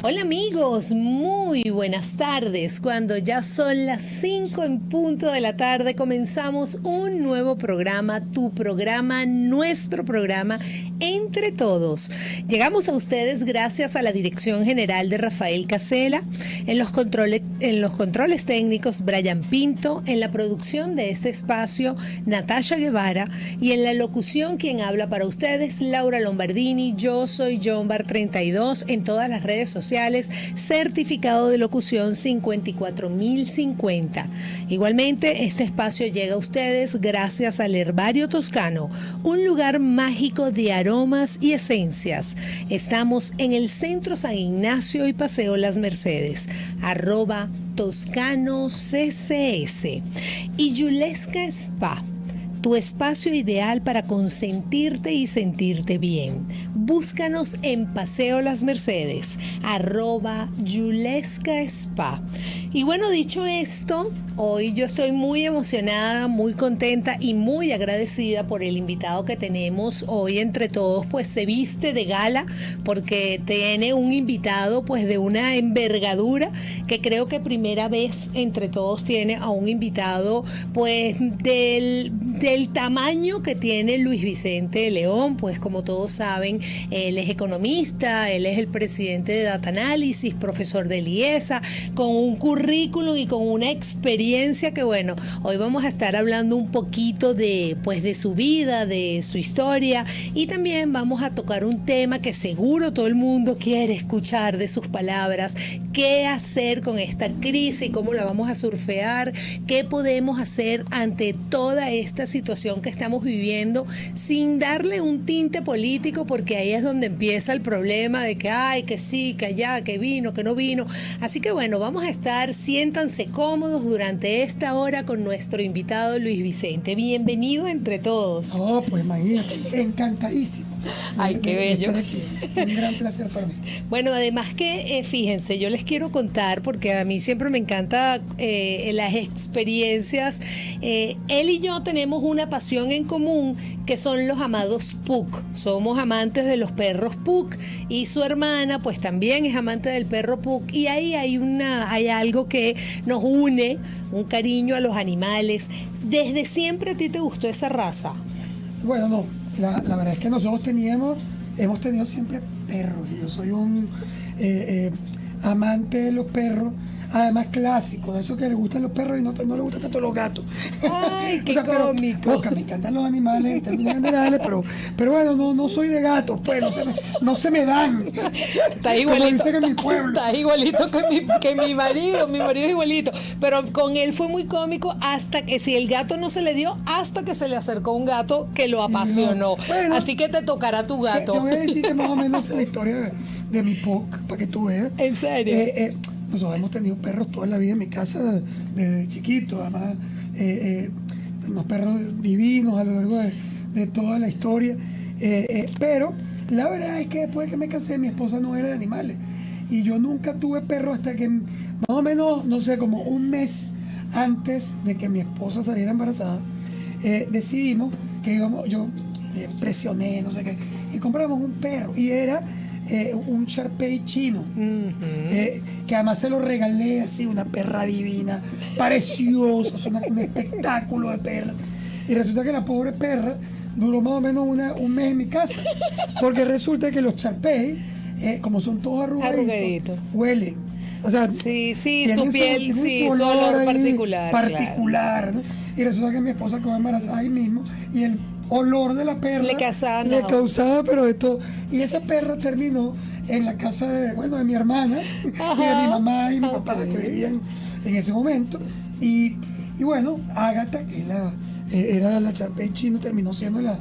Hola amigos, muy buenas tardes. Cuando ya son las 5 en punto de la tarde, comenzamos un nuevo programa, tu programa, nuestro programa, Entre Todos. Llegamos a ustedes gracias a la Dirección General de Rafael Casela, en los controles técnicos Brian Pinto, en la producción de este espacio Natasha Guevara y en la locución quien habla para ustedes Laura Lombardini. Yo soy JohnBar32 en todas las redes sociales, certificado de locución 54050. Igualmente, este espacio llega a ustedes gracias al Herbario Toscano, un lugar mágico de aromas y esencias. Estamos en el Centro San Ignacio y Paseo Las Mercedes, @ToscanoCCS. Y Yulesca Spa, tu espacio ideal para consentirte y sentirte bien. Búscanos en Paseo Las Mercedes, @Yulesca Spa. Y bueno, dicho esto, hoy yo estoy muy emocionada, muy contenta y muy agradecida por el invitado que tenemos hoy entre todos, pues se viste de gala porque tiene un invitado pues de una envergadura que creo que primera vez entre todos tiene a un invitado pues del tamaño que tiene Luis Vicente León. Pues como todos saben, él es economista, él es el presidente de Data Analysis, profesor de IESA, con un currículum y con una experiencia que bueno, hoy vamos a estar hablando un poquito de su vida, de su historia, y también vamos a tocar un tema que seguro todo el mundo quiere escuchar de sus palabras: qué hacer con esta crisis, cómo la vamos a surfear, qué podemos hacer ante toda esta situación que estamos viviendo sin darle un tinte político, porque ahí es donde empieza el problema de que ay, que sí, que allá, que vino, que no vino. Así que bueno, vamos a estar, siéntanse cómodos durante esta hora con nuestro invitado Luis Vicente. Bienvenido entre todos. Oh, pues imagínate, encantadísimo. Ay, qué bello. Un gran placer para mí. Bueno, además que fíjense, yo les quiero contar, porque a mí siempre me encanta las experiencias. Él y yo tenemos una pasión en común, que son los amados Pug. Somos amantes de los perros Pug, y su hermana pues también es amante del perro Pug, y ahí hay algo que nos une, un cariño a los animales. ¿Desde siempre a ti te gustó esa raza? Bueno, no, la verdad es que nosotros hemos tenido siempre perros, y yo soy un amante de los perros. Además clásico, de eso que le gustan los perros y no le gustan tanto los gatos. ¡Ay, qué cómico! Me encantan los animales en términos generales, pero bueno, no soy de gatos, pues no se me dan. Está igualito, como dicen en mi pueblo. Está igualito que mi marido es igualito. Pero con él fue muy cómico, hasta que si el gato no se le dio, hasta que se le acercó un gato que lo apasionó. Bueno, así que te tocará tu gato. Te voy a decir que más o menos es la historia de mi Pug, para que tú veas. ¿En serio? Nosotros hemos tenido perros toda la vida en mi casa desde chiquito, además unos perros divinos a lo largo de toda la historia, pero la verdad es que después de que me casé, mi esposa no era de animales, y yo nunca tuve perros hasta que más o menos, no sé, como un mes antes de que mi esposa saliera embarazada, decidimos que yo presioné, no sé qué, y compramos un perro, y era un Shar-Pei chino, que además se lo regalé así, una perra divina, preciosa, es un espectáculo de perra. Y resulta que la pobre perra duró más o menos un mes en mi casa, porque resulta que los Shar-Pei, como son todos arrugaditos, huelen. O sea, sí, su piel, su olor particular. Claro. ¿No? Y resulta que mi esposa quedó embarazada ahí mismo, y el olor de la perra le causaba pero de todo, y esa perra terminó en la casa de mi hermana, y de mi mamá y mi papá, que vivían en ese momento, y bueno, Ágata, que era la Shar-Pei chino, terminó siendo la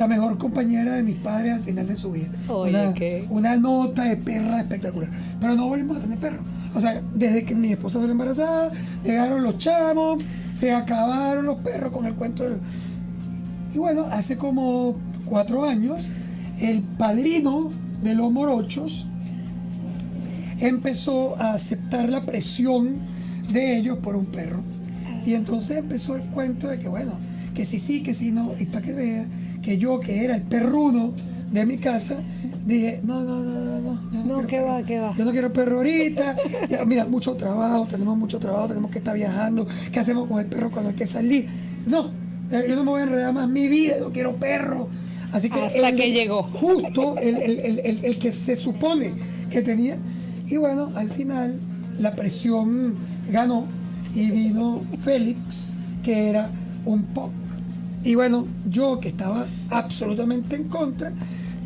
mejor compañera de mis padres al final de su vida. Una nota de perra espectacular, pero no volvimos a tener perros. O sea, desde que mi esposa salió embarazada, llegaron los chamos, se acabaron los perros con el cuento del... Y bueno, hace como 4 años, el padrino de los morochos empezó a aceptar la presión de ellos por un perro. Y entonces empezó el cuento de que bueno, que sí, que sí no, y para que vea que yo, que era el perruno de mi casa, dije, no, No, qué va, qué va. yo no quiero perro ahorita. Ya, mira, mucho trabajo, tenemos que estar viajando. ¿Qué hacemos con el perro cuando hay que salir? No, yo no me voy a enredar más mi vida, no quiero perro. Así que Hasta que llegó. Justo el que se supone que tenía. Y bueno, al final la presión ganó y vino Félix, que era un POC. Y bueno, yo que estaba absolutamente en contra,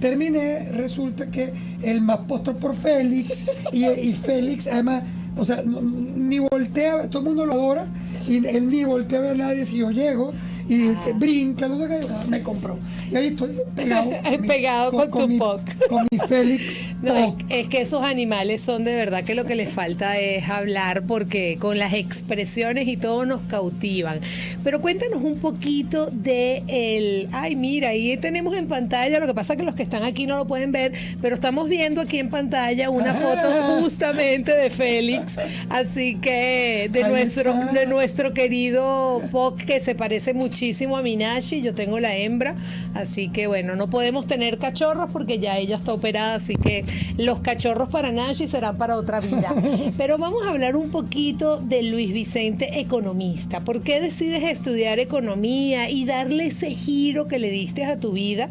terminé, resulta que el más postor por Félix, y Félix además, o sea, ni voltea, todo el mundo lo adora, y él ni voltea a ver a nadie si yo llego, y brinca, no sé qué, me compró. Y ahí estoy pegado. Pegado con tu POC. Con mi Félix. No, es que esos animales son de verdad que lo que les falta es hablar, porque con las expresiones y todo nos cautivan. Pero cuéntanos un poquito de el... Ay, mira, ahí tenemos en pantalla, lo que pasa es que los que están aquí no lo pueden ver, pero estamos viendo aquí en pantalla una foto justamente de Félix, así que de nuestro querido POC, que se parece muchísimo a Minashi. Yo tengo la hembra, así que bueno, no podemos tener cachorros porque ya ella está operada, así que los cachorros para Nashi serán para otra vida. Pero vamos a hablar un poquito de Luis Vicente, economista. ¿Por qué decides estudiar economía y darle ese giro que le diste a tu vida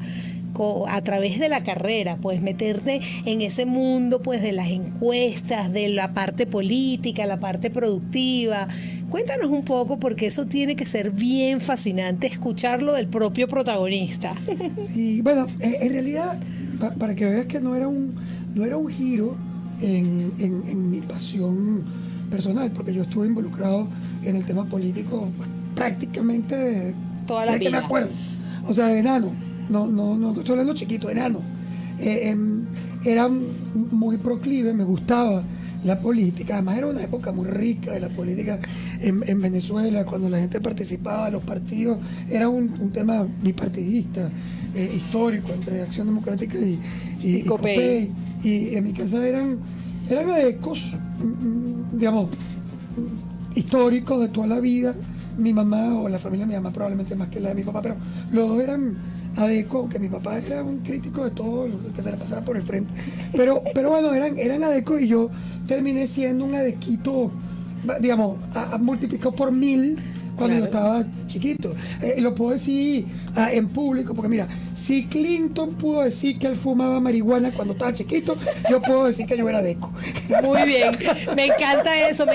a través de la carrera? Pues meterte en ese mundo, pues, de las encuestas, de la parte política, la parte productiva. Cuéntanos un poco, porque eso tiene que ser bien fascinante escucharlo del propio protagonista. Sí, bueno, en realidad, para que veas que no era un giro en mi pasión personal, porque yo estuve involucrado en el tema político pues, prácticamente toda la desde que vida. me acuerdo. O sea, de enano. No estoy hablando chiquito, enano. Era muy proclive, me gustaba la política. Además era una época muy rica de la política en Venezuela, cuando la gente participaba, los partidos, era un tema bipartidista, histórico, entre Acción Democrática y COPEI. Y en mi casa eran adecos, digamos, históricos de toda la vida. Mi mamá o la familia de mi mamá probablemente más que la de mi papá, pero los dos eran adecos, que mi papá era un crítico de todo lo que se le pasaba por el frente. Pero bueno, eran adecos, y yo terminé siendo un adequito, digamos, multiplicado por 1000 cuando yo estaba chiquito. Lo puedo decir en público, porque mira, si Clinton pudo decir que él fumaba marihuana cuando estaba chiquito, yo puedo decir que yo era adeco. Muy bien, me encanta eso,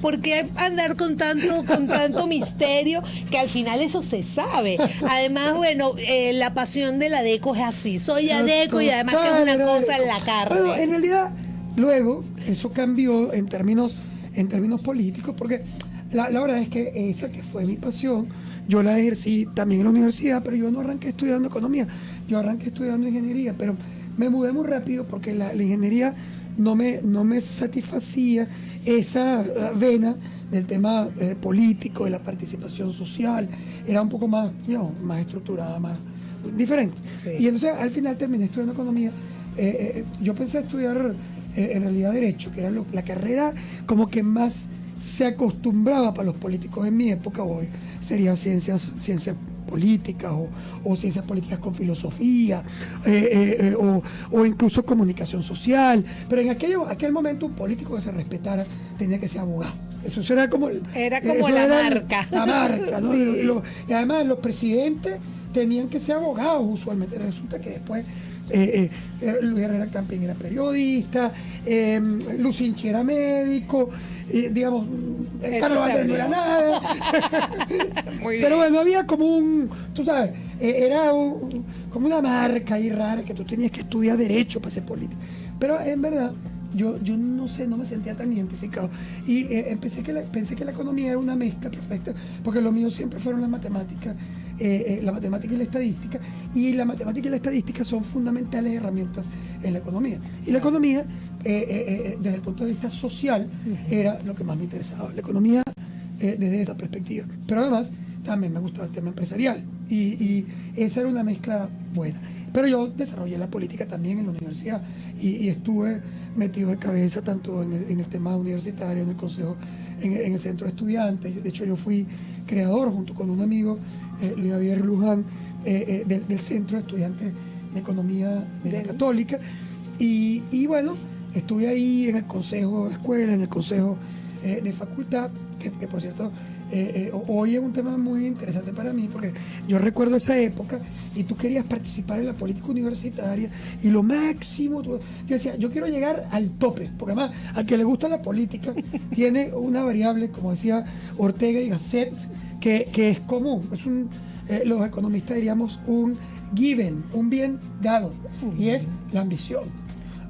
porque andar con tanto misterio, que al final eso se sabe. Además, bueno, la pasión del adeco es así, soy adeco, y además que es una cosa en la carne. Bueno, en realidad, luego, eso cambió en términos políticos, porque la verdad es que esa que fue mi pasión, yo la ejercí también en la universidad, pero yo no arranqué estudiando economía, yo arranqué estudiando ingeniería, pero me mudé muy rápido porque la ingeniería no me satisfacía esa vena del tema político, de la participación social. Era un poco más, digamos, más estructurada, más diferente. Sí. Y entonces al final terminé estudiando economía. Yo pensé estudiar en realidad Derecho, que era la carrera como que más se acostumbraba para los políticos en mi época. Hoy serían ciencias políticas o ciencias políticas con filosofía, o incluso comunicación social. Pero en aquel momento un político que se respetara tenía que ser abogado. Eso era como la marca. La marca, ¿no? Sí. Y además los presidentes tenían que ser abogados usualmente. Resulta que después Luis Herrera Campín era periodista, Lucinchi era médico, digamos, Carlos Andrés no era nada. Muy bien. Pero bueno, había como tú sabes, era como una marca ahí rara, que tú tenías que estudiar Derecho para ser político. Pero en verdad, yo no sé, no me sentía tan identificado. Y pensé que la economía era una mezcla perfecta, porque lo mío siempre fueron las matemáticas, la matemática y la estadística. Y la matemática y la estadística son fundamentales herramientas en la economía. Y la economía, desde el punto de vista social, era lo que más me interesaba. La economía desde esa perspectiva. Pero además, también me gustaba el tema empresarial. Y esa era una mezcla buena. Pero yo desarrollé la política también en la universidad y estuve metido de cabeza tanto en el tema universitario, en el consejo, en el centro de estudiantes. De hecho, yo fui creador junto con un amigo, Luis Javier Luján, del centro de estudiantes de Economía de la Católica. Y bueno, estuve ahí en el consejo de escuela, en el consejo de facultad, que por cierto, hoy es un tema muy interesante para mí, porque yo recuerdo esa época y tú querías participar en la política universitaria y lo máximo, yo decía, yo quiero llegar al tope, porque además al que le gusta la política tiene una variable, como decía Ortega y Gasset, que es común, es los economistas diríamos un given, un bien dado, y es la ambición.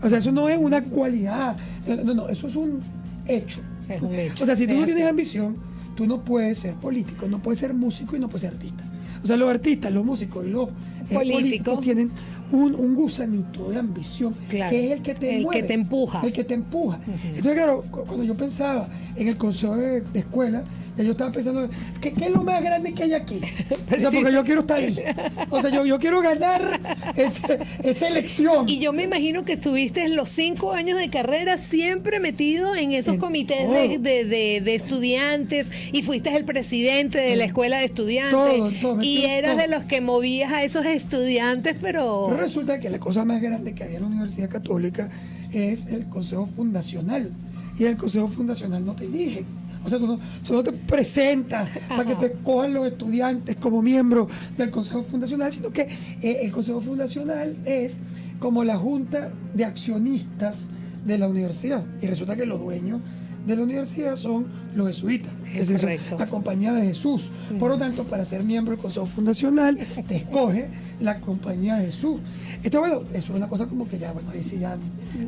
O sea, eso no es una cualidad, no, eso es un hecho. Es un hecho. O sea, si tú no tienes así. ambición, tú no puedes ser político, no puedes ser músico y no puedes ser artista. O sea, los artistas, los músicos y los políticos tienen un gusanito de ambición, claro, que es el que te mueve, que te empuja. El que te empuja. Entonces, claro, cuando yo pensaba en el consejo de escuela, ya yo estaba pensando, ¿qué es lo más grande que hay aquí? O sea, porque yo quiero estar ahí. O sea, yo quiero ganar esa elección. Y yo me imagino que estuviste en los 5 años de carrera siempre metido en esos comités de estudiantes y fuiste el presidente de la escuela de estudiantes. Todo, y eras de los que movías a esos estudiantes, pero resulta que la cosa más grande que había en la Universidad Católica es el Consejo Fundacional. Y el Consejo Fundacional no te elige. O sea, tú no te presentas para que te cojan los estudiantes como miembro del Consejo Fundacional, sino que el Consejo Fundacional es como la junta de accionistas de la universidad. Y resulta que los dueños de la universidad son los jesuitas, es decir, la Compañía de Jesús. Por lo tanto, para ser miembro del Consejo Fundacional, te escoge la Compañía de Jesús. Esto, bueno, eso es una cosa como que ya, bueno, ahí sí ya.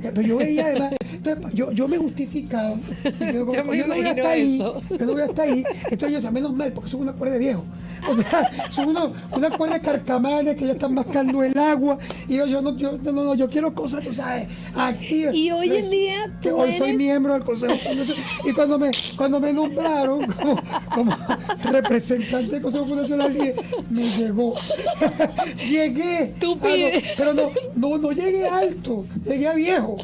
Pero yo veía además, entonces, yo me justificaba. Diciendo, yo me no voy a estar ahí, yo no voy a estar ahí. Entonces yo decía, menos mal, porque son una cuerda de viejo. O sea, son una cuerda de carcamanes que ya están mascando el agua. Y yo quiero cosas, tú sabes, aquí. Y hoy en día tú hoy soy miembro del Consejo Fundacional. Y cuando me nombraron como representante del Consejo Fundacional, dije, me llegó. Llegué. Tú pides. Pero no llegué alto, llegué a viejo.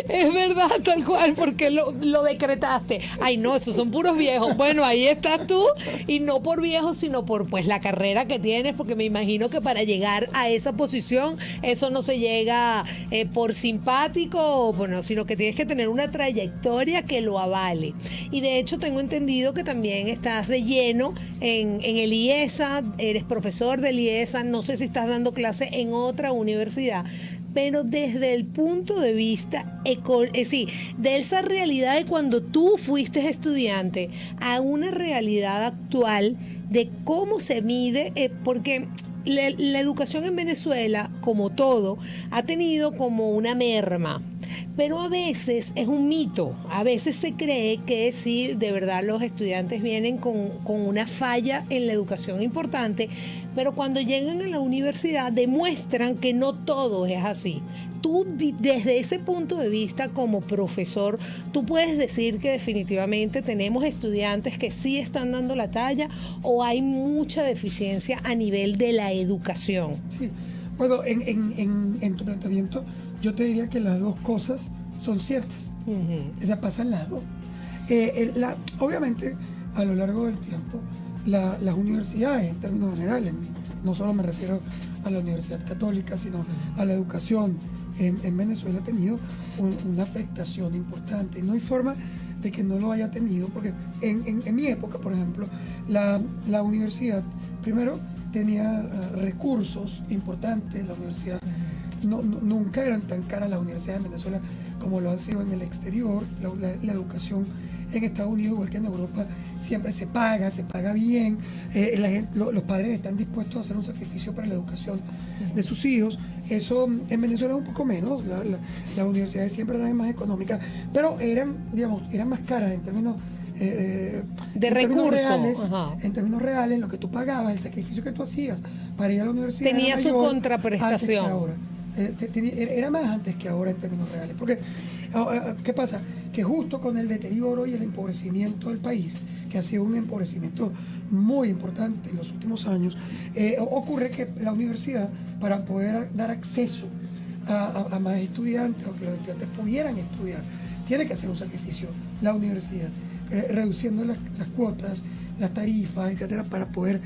Es verdad, tal cual, porque lo decretaste. Ay, no, esos son puros viejos. Bueno, ahí estás tú, y no por viejo, sino por pues la carrera que tienes, porque me imagino que para llegar a esa posición, eso no se llega por simpático, bueno, sino que tienes que tener una trayectoria que lo avale. Y de hecho tengo entendido que también estás de lleno en el IESA, eres profesor del IESA, no sé si estás dando clase en otra universidad, pero desde el punto de vista de esa realidad de cuando tú fuiste estudiante a una realidad actual de cómo se mide, porque la educación en Venezuela, como todo, ha tenido como una merma. Pero a veces es un mito, a veces se cree que sí, de verdad los estudiantes vienen con una falla en la educación importante, pero cuando llegan a la universidad demuestran que no todo es así. Tú, desde ese punto de vista como profesor, tú puedes decir que definitivamente tenemos estudiantes que sí están dando la talla, o hay mucha deficiencia a nivel de la educación. Sí, bueno, en tu planteamiento yo te diría que las dos cosas son ciertas. O sea, pasan las dos. Obviamente, a lo largo del tiempo, las universidades, en términos generales, no solo me refiero a la Universidad Católica, sino a la educación en Venezuela, ha tenido una afectación importante. Y no hay forma de que no lo haya tenido, porque en mi época, por ejemplo, la universidad, primero, tenía recursos importantes. La universidad nunca eran tan caras las universidades de Venezuela como lo han sido en el exterior. La educación en Estados Unidos, igual que en Europa, siempre se paga bien. Los padres están dispuestos a hacer un sacrificio para la educación de sus hijos. Eso en Venezuela es un poco menos. Las universidades siempre eran más económicas, pero eran más caras en términos de recursos. En términos reales, lo que tú pagabas, el sacrificio que tú hacías para ir a la universidad tenía su contraprestación. Era más antes que ahora en términos reales. Porque, ¿qué pasa? Que justo con el deterioro y el empobrecimiento del país, que ha sido un empobrecimiento muy importante en los últimos años, ocurre que la universidad, para poder dar acceso a más estudiantes, o que los estudiantes pudieran estudiar, tiene que hacer un sacrificio la universidad. reduciendo las cuotas, las tarifas, etcétera, para poder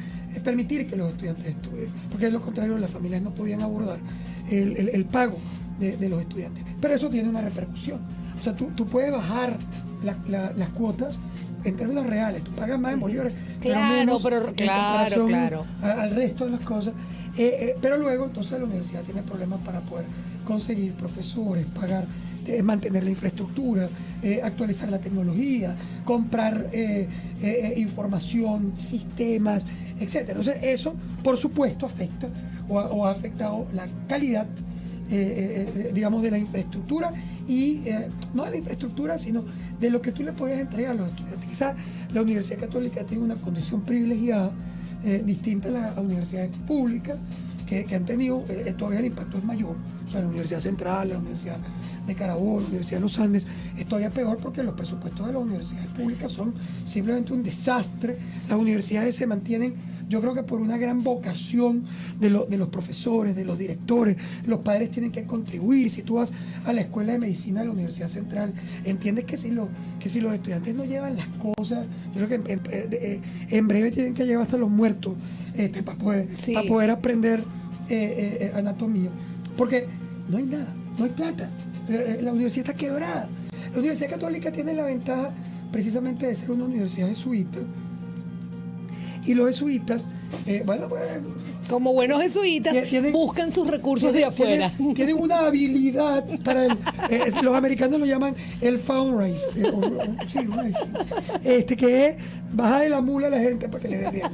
permitir que los estudiantes estudien, porque de lo contrario las familias no podían abordar el pago de los estudiantes. Pero eso tiene una repercusión. O sea, tú puedes bajar las cuotas en términos reales, tú pagas más en bolívares, Claro, pero claro. al resto de las cosas. Pero luego entonces la universidad tiene problemas para poder conseguir profesores, pagar, mantener la infraestructura, actualizar la tecnología, comprar información, sistemas, etcétera. Entonces eso, por supuesto, afecta o ha afectado la calidad, digamos, de la infraestructura y no de la infraestructura, sino de lo que tú le puedes entregar a los estudiantes. Quizás la Universidad Católica tiene una condición privilegiada, distinta a las universidades públicas que han tenido, todavía el impacto es mayor. O sea, la Universidad Central, la Universidad de Carabobo, la Universidad de los Andes, es todavía peor porque los presupuestos de las universidades públicas son simplemente un desastre. Las universidades se mantienen, yo creo que por una gran vocación de los profesores, de los directores. Los padres tienen que contribuir. Si tú vas a la Escuela de Medicina de la Universidad Central, entiendes que si los estudiantes no llevan las cosas, yo creo que en breve tienen que llevar hasta los muertos para poder aprender anatomía. Porque no hay nada, no hay plata. La universidad está quebrada. La Universidad Católica tiene la ventaja precisamente de ser una universidad jesuita. Y los jesuitas, bueno, pues, como buenos jesuitas, buscan sus recursos de afuera. Tienen una habilidad para los americanos lo llaman el fundraise, que es bajar de la mula a la gente para que le den bien.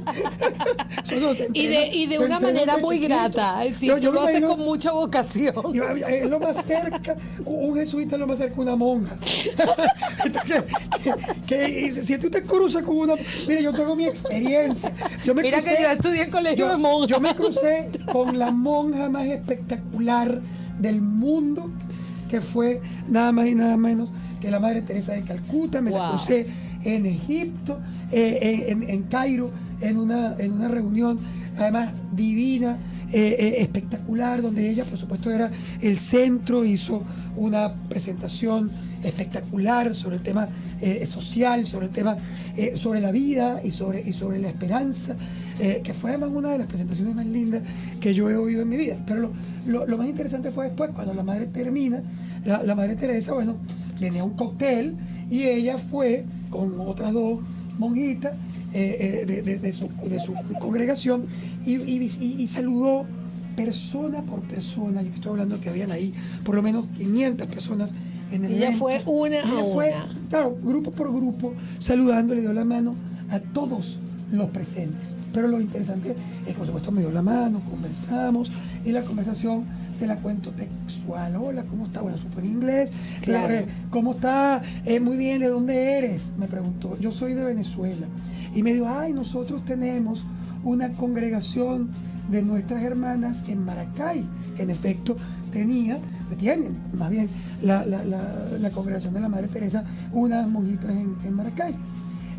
Y de una manera muy grata, si tú lo haces con mucha vocación. Es lo más cerca, un jesuita es lo más cerca una monja. Si tú te cruzas con una... Mira, yo tengo mi experiencia. Que yo estudié en colegio de monjas. Yo me crucé con la monja más espectacular del mundo, que fue nada más y nada menos que la Madre Teresa de Calcuta. Me la crucé en Egipto, en Cairo, en una reunión, además divina, espectacular, donde ella, por supuesto, era el centro. Hizo una presentación espectacular sobre el tema social, sobre el tema sobre la vida y sobre la esperanza, que fue además una de las presentaciones más lindas que yo he oído en mi vida. Pero lo más interesante fue después, cuando la madre termina, la Madre Teresa, bueno, venía un cóctel y ella fue con otras dos monjitas de su congregación y saludó persona por persona. Y te estoy hablando que habían ahí por lo menos 500 personas en el Ella evento. fue una a una. Claro, grupo por grupo, saludando, le dio la mano a todos los presentes. Pero lo interesante es que, por supuesto, me dio la mano, conversamos, y la conversación te la cuento textual. Hola, ¿cómo está? Bueno, eso fue en inglés. Claro. ¿Cómo está? Muy bien, ¿de dónde eres? Me preguntó. Yo soy de Venezuela. Y me dijo, nosotros tenemos una congregación de nuestras hermanas en Maracay. En efecto, tienen más bien la congregación de la Madre Teresa, unas monjitas en Maracay.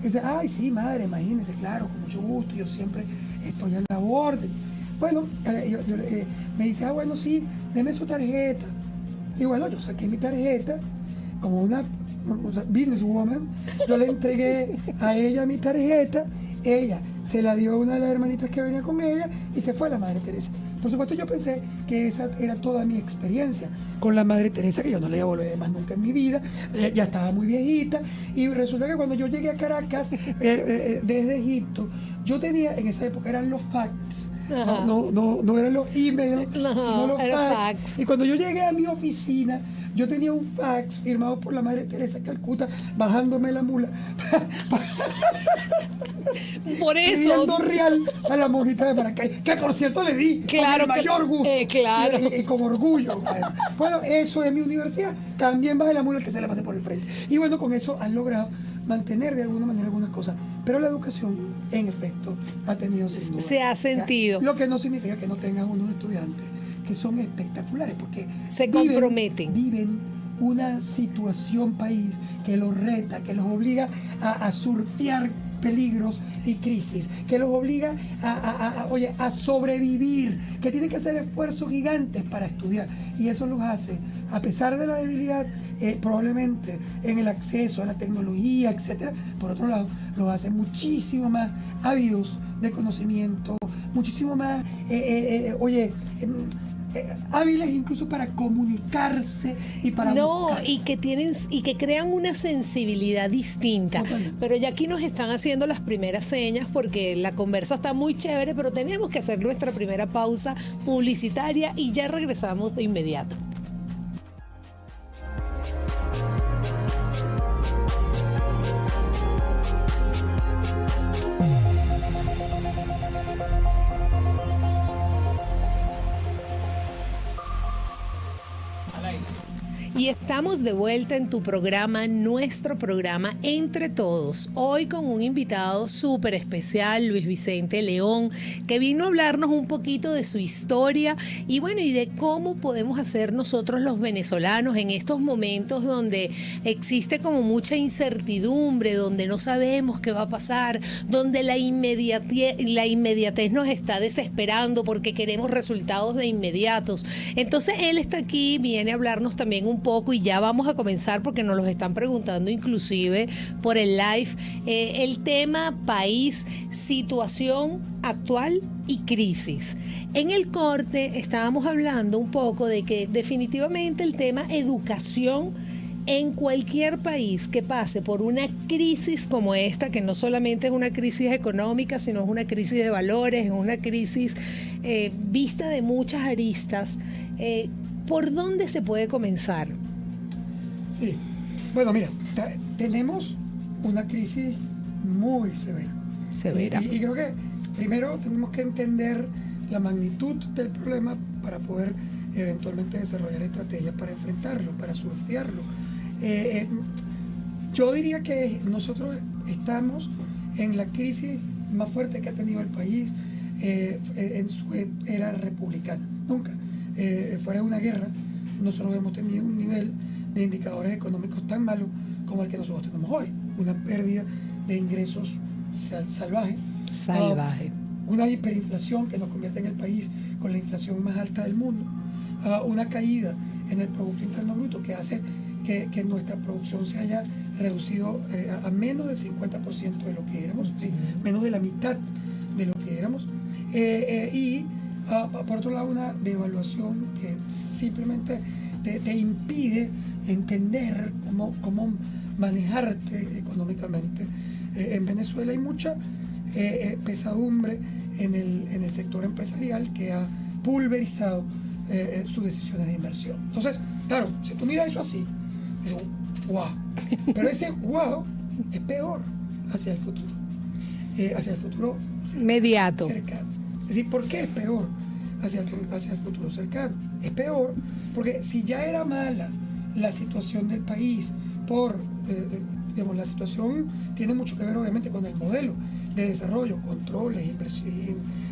Y dice, sí, madre, imagínese, claro, con mucho gusto, yo siempre estoy a la orden. Bueno, me dice, bueno, sí, deme su tarjeta. Y bueno, yo saqué mi tarjeta como una businesswoman, yo le entregué a ella mi tarjeta, ella se la dio a una de las hermanitas que venía con ella y se fue a la Madre Teresa. Por supuesto, yo pensé que esa era toda mi experiencia con la Madre Teresa, que yo no le iba a volver más nunca en mi vida. Ya estaba muy viejita, y resulta que cuando yo llegué a Caracas desde Egipto, yo tenía, en esa época eran los fax, no eran los emails, sino los fax. Y cuando yo llegué a mi oficina, yo tenía un fax firmado por la Madre Teresa de Calcuta, bajándome la mula. Por eso. Pidiendo real a la monjita de Maracay, que por cierto le di con el mayor gusto. Claro. Y con orgullo. Bueno, eso es mi universidad. También bajé la mula que se le pase por el frente. Y bueno, con eso han logrado mantener de alguna manera algunas cosas. Pero la educación, en efecto, ha tenido sin duda. Se ha sentido. Lo que no significa que no tengan unos estudiantes que son espectaculares, porque se comprometen. Viven una situación país que los reta, que los obliga a surfear peligros y crisis, que los obliga a sobrevivir, que tienen que hacer esfuerzos gigantes para estudiar. Y eso los hace, a pesar de la debilidad, probablemente en el acceso a la tecnología, etcétera, por otro lado, los hace muchísimo más ávidos de conocimiento, muchísimo más, hábiles incluso para comunicarse y para buscar. y que crean una sensibilidad distinta. Totalmente. Pero ya aquí nos están haciendo las primeras señas porque la conversa está muy chévere, pero tenemos que hacer nuestra primera pausa publicitaria y ya regresamos de inmediato. Y estamos de vuelta en tu programa, nuestro programa Entre Todos. Hoy con un invitado súper especial, Luis Vicente León, que vino a hablarnos un poquito de su historia y bueno, y de cómo podemos hacer nosotros los venezolanos en estos momentos donde existe como mucha incertidumbre, donde no sabemos qué va a pasar, donde la inmediatez nos está desesperando porque queremos resultados de inmediatos. Entonces él está aquí, viene a hablarnos también un poco y ya vamos a comenzar porque nos los están preguntando inclusive por el live, el tema país, situación actual y crisis. En el corte estábamos hablando un poco de que definitivamente el tema educación en cualquier país que pase por una crisis como esta, que no solamente es una crisis económica, sino es una crisis de valores, es una crisis vista de muchas aristas, ¿por dónde se puede comenzar? Sí, bueno, mira, tenemos una crisis muy severa. Severa. Y creo que primero tenemos que entender la magnitud del problema para poder eventualmente desarrollar estrategias para enfrentarlo, para surfearlo. Yo diría que nosotros estamos en la crisis más fuerte que ha tenido el país en su era republicana. Nunca, fuera de una guerra, nosotros hemos tenido un nivel de indicadores económicos tan malos como el que nosotros tenemos hoy. Una pérdida de ingresos salvaje. Una hiperinflación que nos convierte en el país con la inflación más alta del mundo. Una caída en el Producto Interno Bruto que hace que nuestra producción se haya reducido a menos del 50% de lo que éramos, sí, menos de la mitad de lo que éramos. Por otro lado, una devaluación que simplemente te impide entender cómo manejarte económicamente. En Venezuela hay mucha pesadumbre en el sector empresarial que ha pulverizado sus decisiones de inversión. Entonces, claro, si tú miras eso así, dices, wow. Pero ese wow es peor hacia el futuro. Hacia el futuro inmediato. Cercano. Es decir, ¿por qué es peor hacia el futuro cercano? Es peor porque si ya era mala la situación del país digamos, la situación tiene mucho que ver obviamente con el modelo de desarrollo, controles,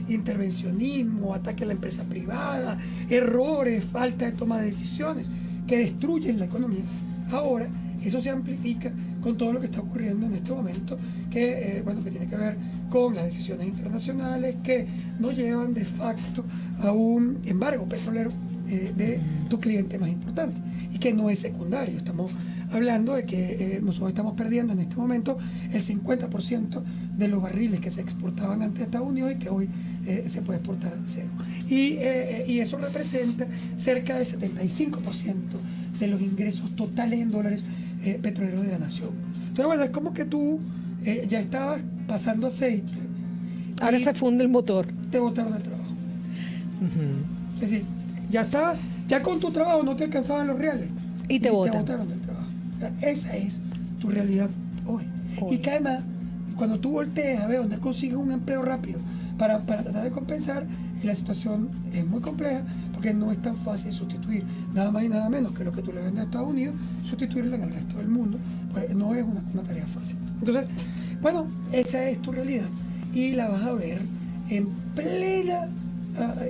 intervencionismo, ataque a la empresa privada, errores, falta de toma de decisiones que destruyen la economía. Ahora, eso se amplifica con todo lo que está ocurriendo en este momento, que tiene que ver con las decisiones internacionales que nos llevan de facto a un embargo petrolero de tu cliente más importante y que no es secundario. Estamos hablando de que nosotros estamos perdiendo en este momento el 50% de los barriles que se exportaban antes de Estados Unidos y que hoy se puede exportar cero. Y eso representa cerca del 75% de los ingresos totales en dólares petroleros de la nación. Entonces, bueno, es como que tú ya estabas pasando aceite. Ahora se funde el motor. Te botaron del trabajo. Es decir, ya con tu trabajo no te alcanzaban los reales. Y te botaron del trabajo. Esa es tu realidad hoy. Y que además, cuando tú volteas a ver dónde consigues un empleo rápido para tratar de compensar, la situación es muy compleja porque no es tan fácil sustituir nada más y nada menos que lo que tú le vendes a Estados Unidos, sustituirlo en el resto del mundo, pues no es una tarea fácil. Entonces, bueno, esa es tu realidad y la vas a ver en plena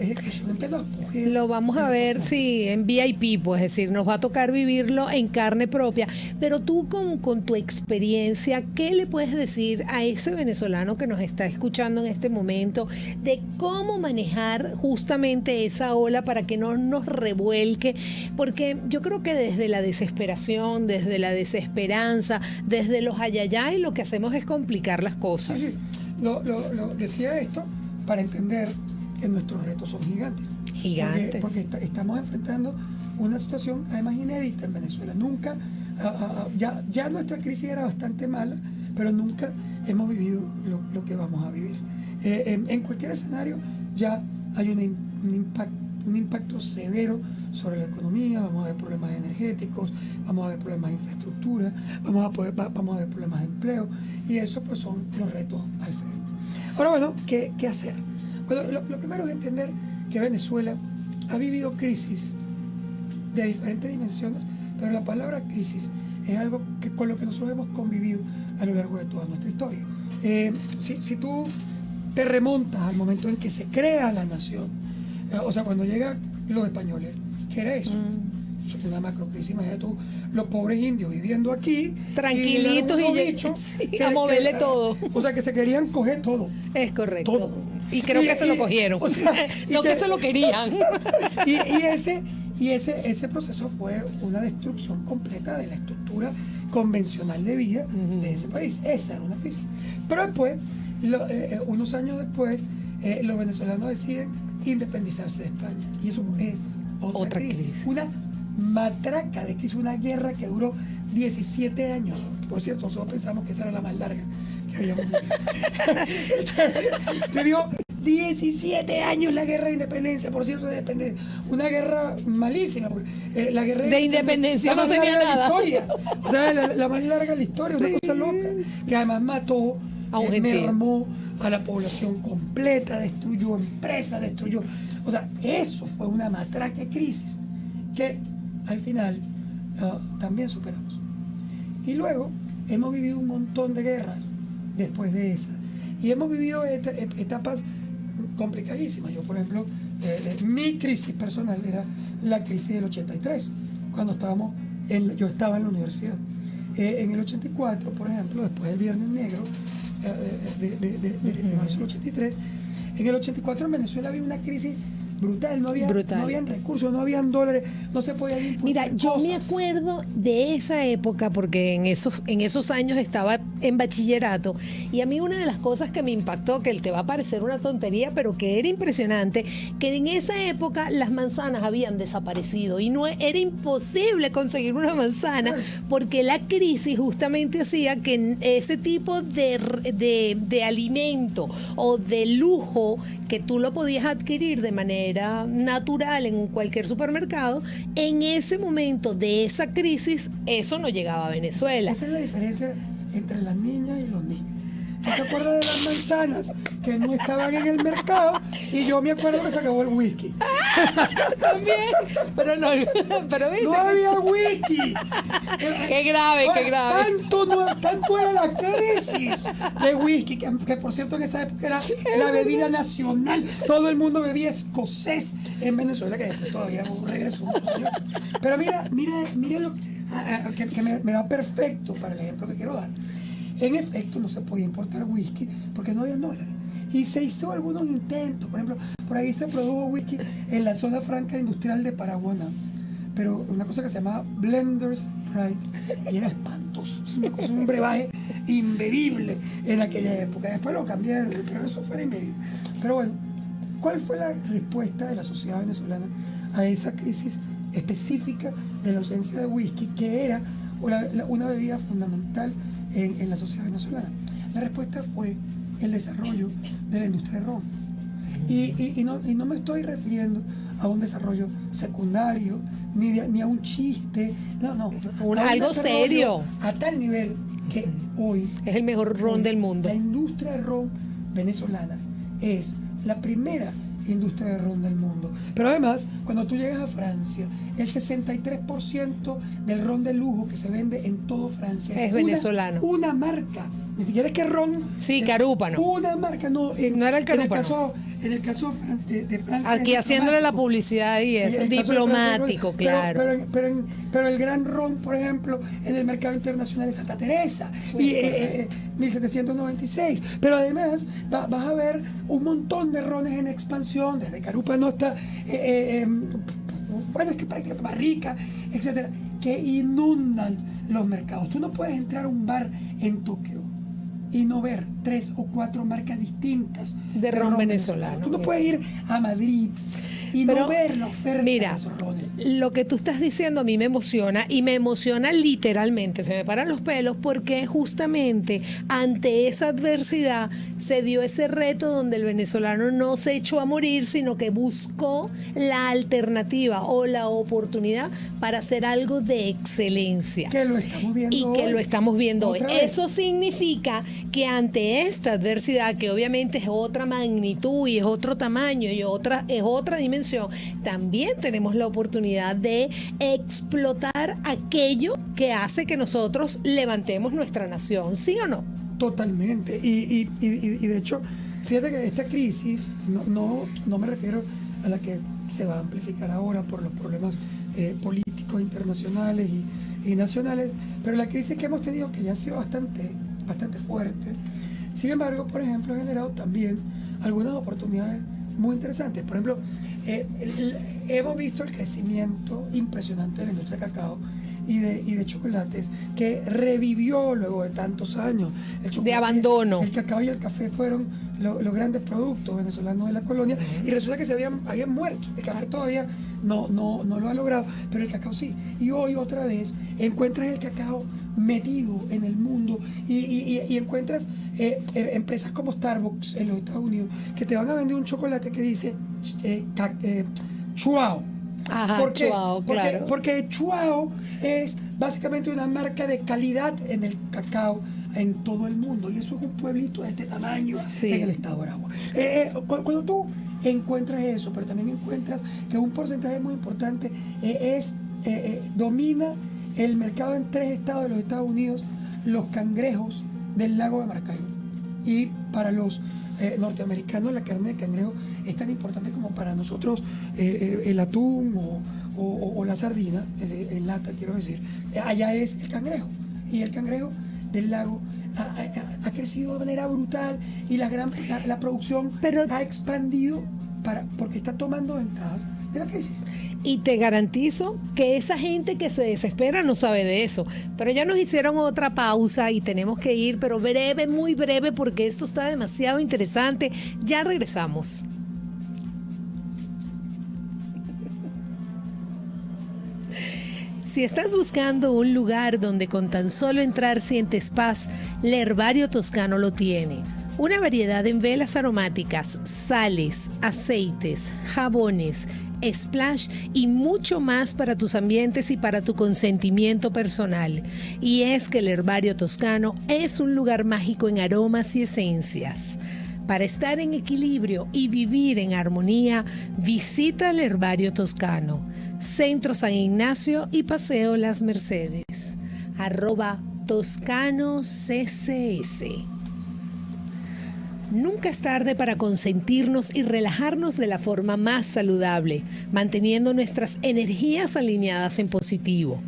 ejecución en pleno apogeo. Lo vamos a ver, sí, en VIP, pues es decir, nos va a tocar vivirlo en carne propia. Pero tú con tu experiencia, ¿qué le puedes decir a ese venezolano que nos está escuchando en este momento de cómo manejar justamente esa ola para que no nos revuelque? Porque yo creo que desde la desesperación, desde la desesperanza, desde los ayayay, lo que hacemos es complicar las cosas. Sí, sí. Lo decía esto para entender que nuestros retos son gigantes. Gigantes. Porque estamos enfrentando una situación además inédita en Venezuela. Nunca, ya nuestra crisis era bastante mala, pero nunca hemos vivido lo que vamos a vivir. En cualquier escenario ya hay un impacto severo sobre la economía. Vamos a ver problemas energéticos, vamos a ver problemas de infraestructura, vamos a ver problemas de empleo, y eso pues son los retos al frente. Ahora, bueno, ¿qué hacer? Bueno, lo primero es entender que Venezuela ha vivido crisis de diferentes dimensiones, pero la palabra crisis es algo con lo que nosotros hemos convivido a lo largo de toda nuestra historia. Si tú te remontas al momento en que se crea la nación, o sea, cuando llegan los españoles, ¿qué era eso? Una macrocrisis, imagínate tú, los pobres indios viviendo aquí, tranquilitos y a moverle todo. O sea, que se querían coger todo. Es correcto. Todo. Y creo que se lo cogieron. O sea, no que se lo querían. Y ese proceso fue una destrucción completa de la estructura convencional de vida de ese país. Esa era una crisis. Pero después, unos años después, los venezolanos deciden independizarse de España. Y eso es otra crisis. Una matraca de crisis, una guerra que duró 17 años. Por cierto, nosotros pensamos que esa era la más larga que habíamos vivido. Vivió 17 años la guerra de independencia, por cierto, de independencia. Una guerra malísima, porque la guerra de independencia no tenía nada. O sea, la más larga de la historia, una cosa loca, que además mató, mermó a la población completa, destruyó empresas, o sea, eso fue una matraca de crisis que al final también superamos. Y luego hemos vivido un montón de guerras después de esa, y hemos vivido etapas complicadísimas. Yo, por ejemplo, mi crisis personal era la crisis del 83, cuando yo estaba en la universidad. En el 84, por ejemplo, después del Viernes Negro de marzo del 83, en el 84 en Venezuela había una crisis brutal, no habían recursos, no habían dólares, no se podían importar. Mira, yo me acuerdo de esa época porque en esos años estaba en bachillerato, y a mí una de las cosas que me impactó, que te va a parecer una tontería, pero que era impresionante, que en esa época las manzanas habían desaparecido y no era imposible conseguir una manzana porque la crisis justamente hacía que ese tipo de alimento o de lujo que tú lo podías adquirir de manera natural en cualquier supermercado, en ese momento de esa crisis, eso no llegaba a Venezuela. Esa es la diferencia entre las niñas y los niños. ¿No te acuerdas de las manzanas que no estaban en el mercado? Y yo me acuerdo que se acabó el whisky. También, pero viste, no había whisky. Qué grave. Tanto era la crisis de whisky, que por cierto en esa época era la bebida nacional. Todo el mundo bebía escocés en Venezuela, que después todavía regresó muchos años. Pero mira lo que me va perfecto para el ejemplo que quiero dar. En efecto, no se podía importar whisky porque no había dólares. Y se hizo algunos intentos. Por ejemplo, por ahí se produjo whisky en la zona franca industrial de Paraguaná. Pero una cosa que se llamaba Blender's Pride, y era espantoso. Es una cosa, un brebaje imbebible en aquella época. Después lo cambiaron, pero eso fue imbebible. Pero bueno, ¿cuál fue la respuesta de la sociedad venezolana a esa crisis específica de la ausencia de whisky, que era una bebida fundamental en la sociedad venezolana? La respuesta fue el desarrollo de la industria de ron. Y no me estoy refiriendo a un desarrollo secundario, ni a un chiste, no. Algo serio. A tal nivel que hoy es el mejor ron del mundo. La industria de ron venezolana es la primera industria de ron del mundo. Pero además, cuando tú llegas a Francia, el 63% del ron de lujo que se vende en todo Francia es venezolano. Una marca Ni siquiera es que ron. Sí, Carúpano. Una marca, no. No era el Carúpano. En el caso de Francia. Aquí haciéndole la publicidad y eso, diplomático, claro. Pero el gran ron, por ejemplo, en el mercado internacional es Santa Teresa. Y 1796. Pero además vas a ver un montón de rones en expansión, desde Carúpano hasta, bueno, es que prácticamente Barrica, etcétera, que inundan los mercados. Tú no puedes entrar a un bar en Tokio y no ver 3 o 4 marcas distintas de ron venezolano. Tú no puedes ir a Madrid y no ver la oferta de esos rones. Lo que tú estás diciendo a mí me emociona, y me emociona literalmente, se me paran los pelos, porque justamente ante esa adversidad se dio ese reto donde el venezolano no se echó a morir, sino que buscó la alternativa o la oportunidad para hacer algo de excelencia. Que lo estamos viendo y hoy. Que lo estamos viendo hoy. Vez. Eso significa que ante esta adversidad, que obviamente es otra magnitud y es otro tamaño y es otra dimensión, también tenemos la oportunidad de explotar aquello que hace que nosotros levantemos nuestra nación, ¿sí o no? Totalmente. Y de hecho, fíjate que esta crisis, no me refiero a la que se va a amplificar ahora por los problemas políticos internacionales y nacionales, pero la crisis que hemos tenido, que ya ha sido bastante fuerte, sin embargo, por ejemplo, ha generado también algunas oportunidades muy interesantes. Por ejemplo, hemos visto el crecimiento impresionante de la industria de cacao y de chocolates, que revivió luego de tantos años. De abandono. El cacao y el café fueron los grandes productos venezolanos de la colonia, y resulta que se habían muerto. El café todavía no lo ha logrado, pero el cacao sí. Y hoy otra vez encuentras el cacao metido en el mundo y encuentras empresas como Starbucks en los Estados Unidos que te van a vender un chocolate que dice Chuao. Ajá, ¿Por qué? Chuao, claro. Porque Chuao es básicamente una marca de calidad en el cacao en todo el mundo, y eso es un pueblito de este tamaño en el estado de Aragua. Cuando tú encuentras eso, pero también encuentras que un porcentaje muy importante domina el mercado en 3 estados de los Estados Unidos, los cangrejos del lago de Maracaibo. Y para los norteamericanos, la carne de cangrejo es tan importante como para nosotros el atún o la sardina, en lata quiero decir. Allá es el cangrejo, y el cangrejo del lago ha crecido de manera brutal, y la producción ha expandido porque está tomando ventajas de la crisis. Y te garantizo que esa gente que se desespera no sabe de eso. Pero ya nos hicieron otra pausa y tenemos que ir, pero breve, muy breve, porque esto está demasiado interesante. Ya regresamos. Si estás buscando un lugar donde con tan solo entrar sientes paz, el Herbario Toscano lo tiene. Una variedad en velas aromáticas, sales, aceites, jabones, splash y mucho más para tus ambientes y para tu consentimiento personal. Y es que el Herbario Toscano es un lugar mágico en aromas y esencias. Para estar en equilibrio y vivir en armonía, visita el Herbario Toscano, Centro San Ignacio y Paseo Las Mercedes. @ToscanoCCS. Nunca es tarde para consentirnos y relajarnos de la forma más saludable, manteniendo nuestras energías alineadas en positivo.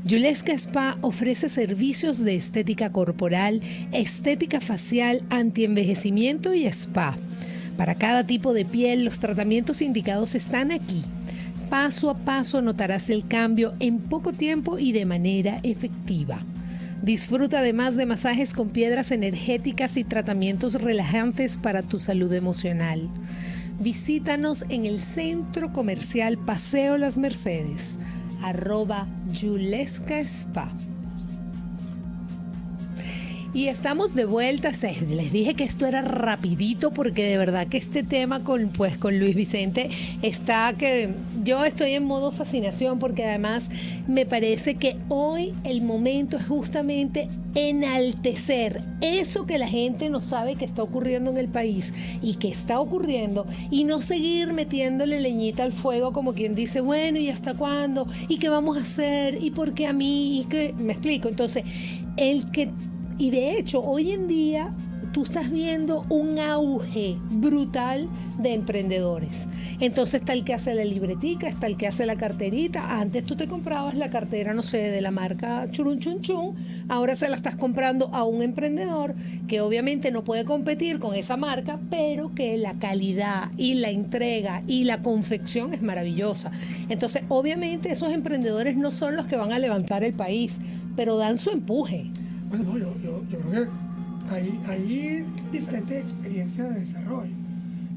Yuleska Spa ofrece servicios de estética corporal, estética facial, antienvejecimiento y spa. Para cada tipo de piel, los tratamientos indicados están aquí. Paso a paso notarás el cambio en poco tiempo y de manera efectiva. Disfruta además de masajes con piedras energéticas y tratamientos relajantes para tu salud emocional. Visítanos en el Centro Comercial Paseo Las Mercedes, @Yuleska Spa. Y estamos de vuelta. Les dije que esto era rapidito, porque de verdad que este tema con Luis Vicente está que yo estoy en modo fascinación, porque además me parece que hoy el momento es justamente enaltecer eso que la gente no sabe que está ocurriendo en el país y que está ocurriendo, y no seguir metiéndole leñita al fuego como quien dice, bueno, ¿y hasta cuándo? ¿Y qué vamos a hacer? ¿Y por qué a mí? ¿Y qué? Me explico. Entonces, el que Y de hecho, hoy en día tú estás viendo un auge brutal de emprendedores. Entonces está el que hace la libretica, está el que hace la carterita. Antes tú te comprabas la cartera, no sé, de la marca Churun Chun Chun. Ahora se la estás comprando a un emprendedor que obviamente no puede competir con esa marca, pero que la calidad y la entrega y la confección es maravillosa. Entonces, obviamente esos emprendedores no son los que van a levantar el país, pero dan su empuje. Bueno, no, yo creo que hay diferentes experiencias de desarrollo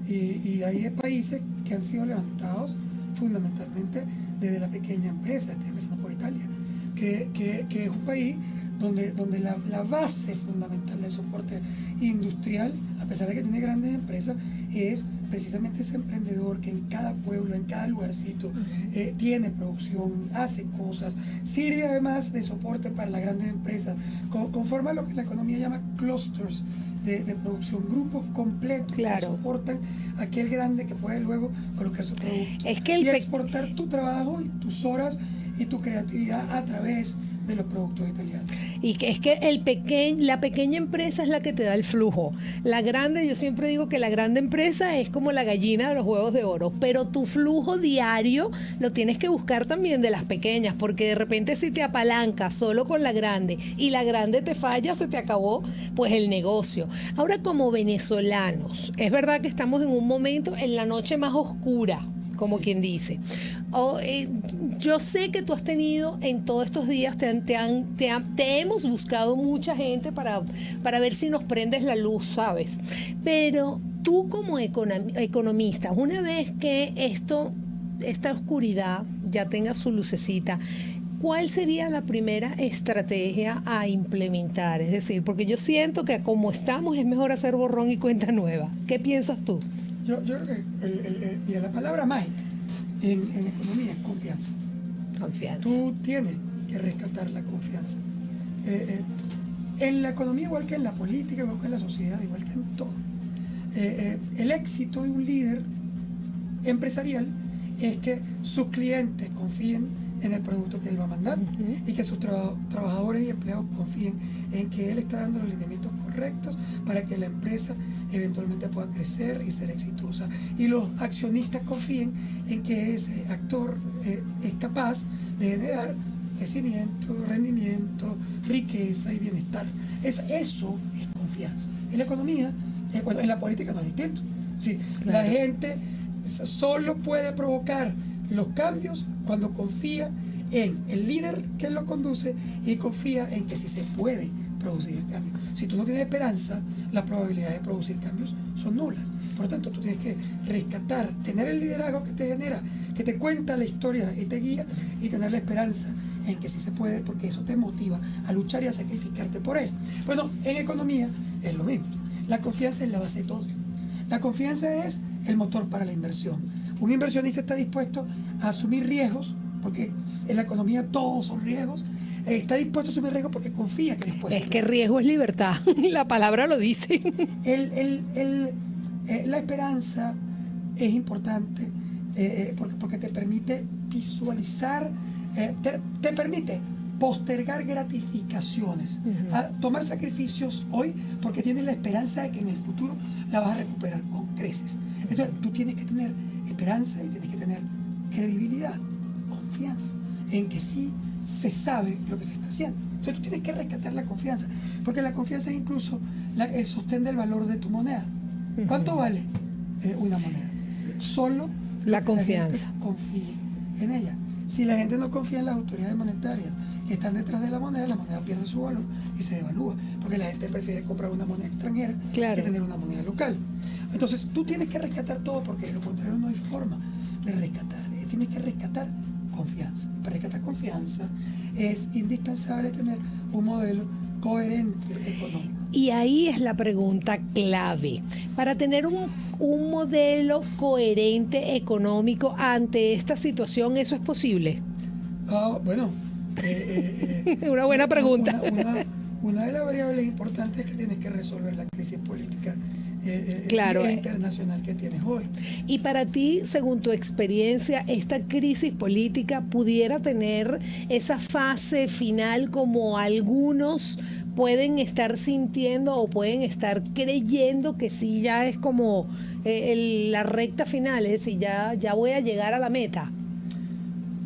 y hay países que han sido levantados fundamentalmente desde la pequeña empresa. Estoy empezando por Italia, que es un país donde la base fundamental del soporte industrial, a pesar de que tiene grandes empresas, es precisamente ese emprendedor que en cada pueblo, en cada lugarcito, tiene producción, hace cosas, sirve además de soporte para las grandes empresas, conforma lo que la economía llama clusters de producción, grupos completos, claro, que soportan a aquel grande que puede luego colocar su producto y exportar tu trabajo y tus horas y tu creatividad a través de los productos italianos. Y que es que la pequeña empresa es la que te da el flujo. La grande, yo siempre digo que la grande empresa es como la gallina de los huevos de oro, pero tu flujo diario lo tienes que buscar también de las pequeñas, porque de repente si te apalancas solo con la grande y la grande te falla, se te acabó pues el negocio. Ahora, como venezolanos, es verdad que estamos en un momento, en la noche más oscura, como quien dice. Yo sé que tú has tenido en todos estos días, te hemos buscado mucha gente para ver si nos prendes la luz, ¿sabes? Pero tú como economista, una vez que esta oscuridad ya tenga su lucecita, ¿cuál sería la primera estrategia a implementar? Es decir, porque yo siento que como estamos es mejor hacer borrón y cuenta nueva. ¿Qué piensas tú? Yo creo que mira, la palabra mágica en economía es confianza. Confianza. Tú tienes que rescatar la confianza. En la economía, igual que en la política, igual que en la sociedad, igual que en todo. El éxito de un líder empresarial es que sus clientes confíen en el producto que él va a mandar y que sus trabajadores y empleados confíen en que él está dando los lineamientos correctos para que la empresa eventualmente pueda crecer y ser exitosa. Y los accionistas confíen en que ese actor es capaz de generar crecimiento, rendimiento, riqueza y bienestar. Eso es confianza. En la economía, bueno, en la política no es distinto. Sí, claro. La gente solo puede provocar los cambios cuando confía en el líder que lo conduce y confía en que sí se puede producir el cambio. Si tú no tienes esperanza, las probabilidades de producir cambios son nulas. Por lo tanto, tú tienes que rescatar, tener el liderazgo que te genera, que te cuenta la historia y te guía, y tener la esperanza en que sí se puede, porque eso te motiva a luchar y a sacrificarte por él. Bueno, en economía es lo mismo. La confianza es la base de todo. La confianza es el motor para la inversión. Un inversionista está dispuesto a asumir riesgos, porque en la economía todos son riesgos. Está dispuesto a asumir riesgos porque confía que los puede. Es que riesgo es libertad, la palabra lo dice. La esperanza es importante porque te permite visualizar, te permite postergar gratificaciones, a tomar sacrificios hoy porque tienes la esperanza de que en el futuro la vas a recuperar con creces. Entonces tú tienes que tener esperanza y tienes que tener credibilidad, confianza en que sí se sabe lo que se está haciendo. Entonces tú tienes que rescatar la confianza, porque la confianza es incluso el sostén del valor de tu moneda. ¿Cuánto vale una moneda? Solo la confianza. La gente confíe en ella. Si la gente no confía en las autoridades monetarias que están detrás de la moneda pierde su valor y se devalúa, porque la gente prefiere comprar una moneda extranjera que tener una moneda local. Entonces tú tienes que rescatar todo, porque de lo contrario no hay forma de rescatar. Tienes que rescatar confianza. Para rescatar confianza es indispensable tener un modelo coherente económico. Y ahí es la pregunta clave. Para tener un modelo coherente económico ante esta situación, ¿eso es posible? Bueno. Una buena pregunta. Una de las variables importantes es que tienes que resolver la crisis política Claro. internacional que tienes hoy. Y para ti, según tu experiencia, esta crisis política pudiera tener esa fase final como algunos pueden estar sintiendo o pueden estar creyendo que sí ya es como la recta final, es decir, ya voy a llegar a la meta.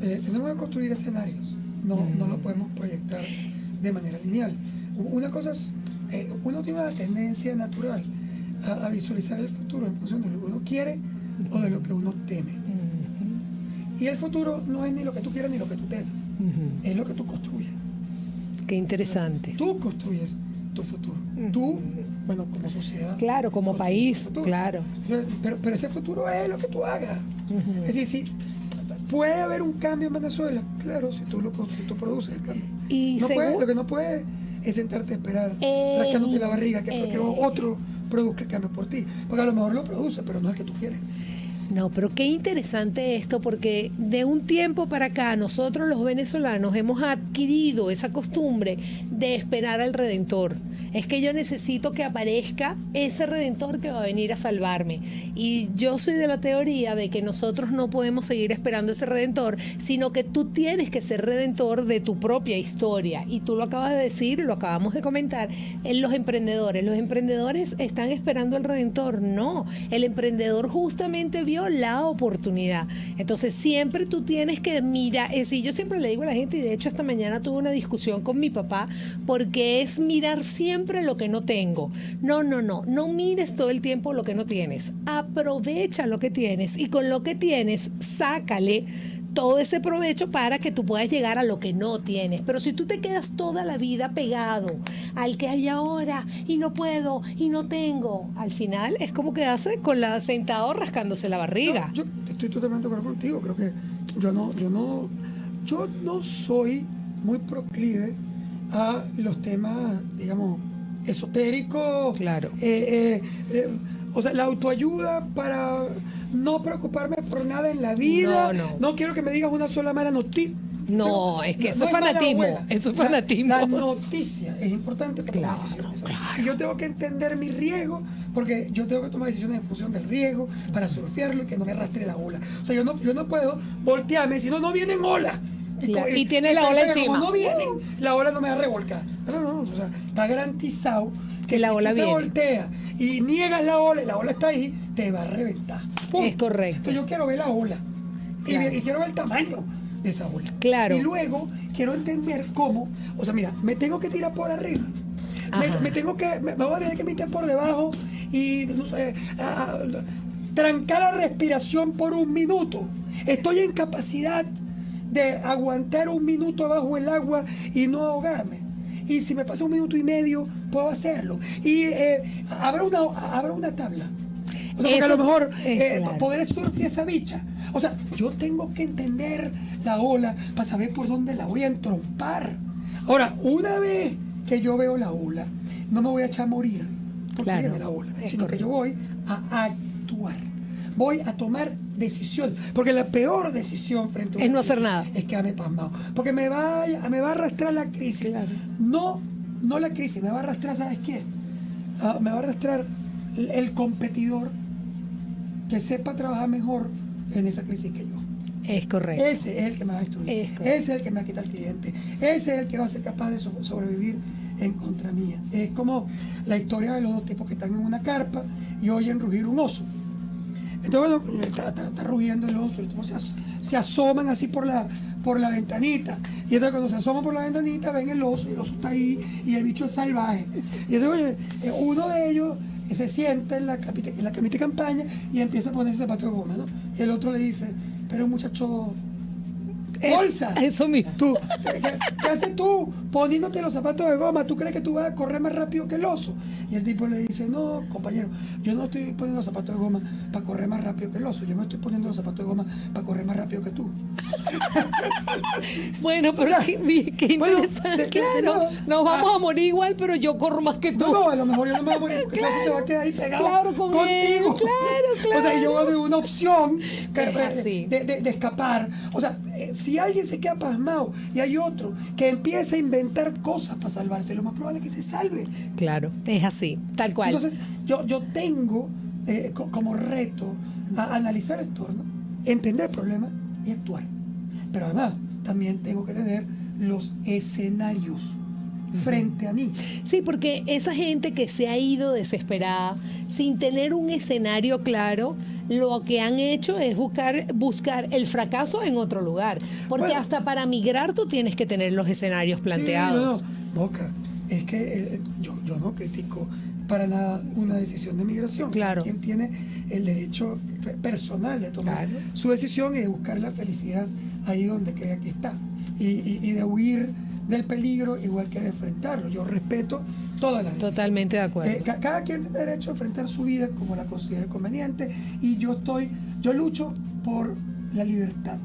Tenemos que construir escenarios, no lo podemos proyectar de manera lineal. Una cosa es, uno tiene una tendencia natural a visualizar el futuro en función de lo que uno quiere o de lo que uno teme. Y el futuro no es ni lo que tú quieras ni lo que tú temes, es lo que tú construyes. Qué interesante. Tú construyes tu futuro. Tú, bueno, como sociedad. Claro, como país, claro. Pero ese futuro es lo que tú hagas. Es decir, si puede haber un cambio en Venezuela, claro, si tú produces el cambio. Y lo que no puede es sentarte a esperar, rascándote la barriga, que otro produzca el cambio por ti. Porque a lo mejor lo produce, pero no es el que tú quieres. No, pero qué interesante esto, porque de un tiempo para acá nosotros los venezolanos hemos adquirido esa costumbre de esperar al Redentor. Es que yo necesito que aparezca ese Redentor que va a venir a salvarme. Y yo soy de la teoría de que nosotros no podemos seguir esperando ese Redentor, sino que tú tienes que ser Redentor de tu propia historia. Y tú lo acabas de decir, lo acabamos de comentar, en los emprendedores. Los emprendedores están esperando al Redentor. No, el emprendedor justamente vio la oportunidad. Entonces siempre tú tienes que mirar, yo siempre le digo a la gente, y de hecho esta mañana tuve una discusión con mi papá, porque es mirar siempre lo que no tengo. No mires todo el tiempo lo que no tienes. Aprovecha lo que tienes y con lo que tienes, sácale todo ese provecho para que tú puedas llegar a lo que no tienes. Pero si tú te quedas toda la vida pegado al que hay ahora y no puedo y no tengo, al final es como quedarse con la sentado rascándose la barriga. Yo estoy totalmente de acuerdo contigo. Creo que yo no soy muy proclive a los temas, digamos, esotéricos. Claro. O sea, la autoayuda para no preocuparme por nada en la vida. No quiero que me digas una sola mala noticia. No, es que eso es fanatismo. Eso es fanatismo. La noticia es importante para tomar decisiones. Claro. Y yo tengo que entender mi riesgo, porque yo tengo que tomar decisiones en función del riesgo para surfearlo y que no me arrastre la ola. O sea, yo no puedo voltearme, si no vienen olas. Claro. Y tiene la ola encima. Como no vienen, la ola no me va a revolcar. No, o sea, está garantizado que la si ola tú te viene. volteas y niegas la ola y la ola está ahí, te va a reventar. ¡Pum! Es correcto. Entonces yo quiero ver la ola. Claro. Y quiero ver el tamaño de esa ola. Claro. Y luego quiero entender cómo, o sea, mira, me tengo que tirar por arriba. Me voy a tener que meter por debajo y, no sé, trancar la respiración por un minuto. Estoy en capacidad de aguantar un minuto bajo el agua y no ahogarme. Y si me pasa un minuto y medio, puedo hacerlo. Y habrá una tabla. O sea, porque a lo mejor claro. poder surfear esa bicha. O sea, yo tengo que entender la ola para saber por dónde la voy a entrompar. Ahora, una vez que yo veo la ola, no me voy a echar a morir porque viene la ola, sino que yo voy a actuar. Voy a tomar decisiones, porque la peor decisión frente a una es no hacer crisis nada. es quedarme pasmado, porque me va a arrastrar la crisis. Claro. No la crisis, me va a arrastrar, ¿sabes qué? Me va a arrastrar el competidor que sepa trabajar mejor en esa crisis que yo. Es correcto. Ese es el que me va a destruir. Ese es el que me va a quitar el cliente. Ese es el que va a ser capaz de sobrevivir en contra mía. Es como la historia de los dos tipos que están en una carpa y oyen rugir un oso. Entonces, bueno, está rugiendo el oso, entonces se asoman así por la ventanita. Y entonces cuando se asoman por la ventanita ven el oso y el oso está ahí y el bicho es salvaje. Y entonces, oye, uno de ellos se sienta en la camita de campaña y empieza a ponerse zapato de goma, ¿no? Y el otro le dice, pero muchacho, bolsa. Eso mismo. Tú, ¿qué haces tú poniéndote los zapatos de goma? ¿Tú crees que tú vas a correr más rápido que el oso? Y el tipo le dice, no, compañero, yo no estoy poniendo los zapatos de goma para correr más rápido que el oso. Yo me estoy poniendo los zapatos de goma para correr más rápido que tú. Bueno, pero qué interesante. Claro, nos vamos a morir igual, pero yo corro más que tú. No, a lo mejor yo no me voy a morir porque se va a quedar ahí pegado contigo. Claro. O sea, yo de una opción de escapar. O sea, si alguien se queda pasmado y hay otro que empieza a inventar inventar cosas para salvarse, lo más probable es que se salve. Claro, es así, tal cual. Entonces, yo tengo como reto a analizar el entorno, entender el problema y actuar. Pero además, también tengo que tener los escenarios frente a mí. Sí, porque esa gente que se ha ido desesperada, sin tener un escenario claro, lo que han hecho es buscar el fracaso en otro lugar. Porque Bueno, hasta para migrar tú tienes que tener los escenarios planteados. Sí, no. Boca, es que yo no critico para nada una decisión de migración. Claro. Quien tiene el derecho personal de tomar Claro. su decisión y de buscar la felicidad ahí donde crea que está. Y de huir del peligro igual que de enfrentarlo. Yo respeto todas las decisiones. Totalmente de acuerdo. Cada quien tiene derecho a enfrentar su vida como la considere conveniente, y yo lucho por la libertad,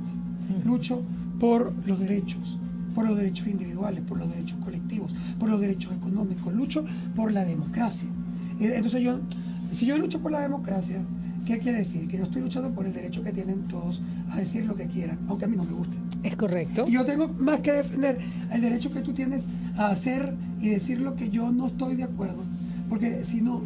lucho por los derechos individuales, por los derechos colectivos, por los derechos económicos, lucho por la democracia. Entonces si yo lucho por la democracia, ¿qué quiere decir? Que yo estoy luchando por el derecho que tienen todos a decir lo que quieran, aunque a mí no me guste. Es correcto. Y yo tengo más que defender el derecho que tú tienes a hacer y decir lo que yo no estoy de acuerdo. Porque si no,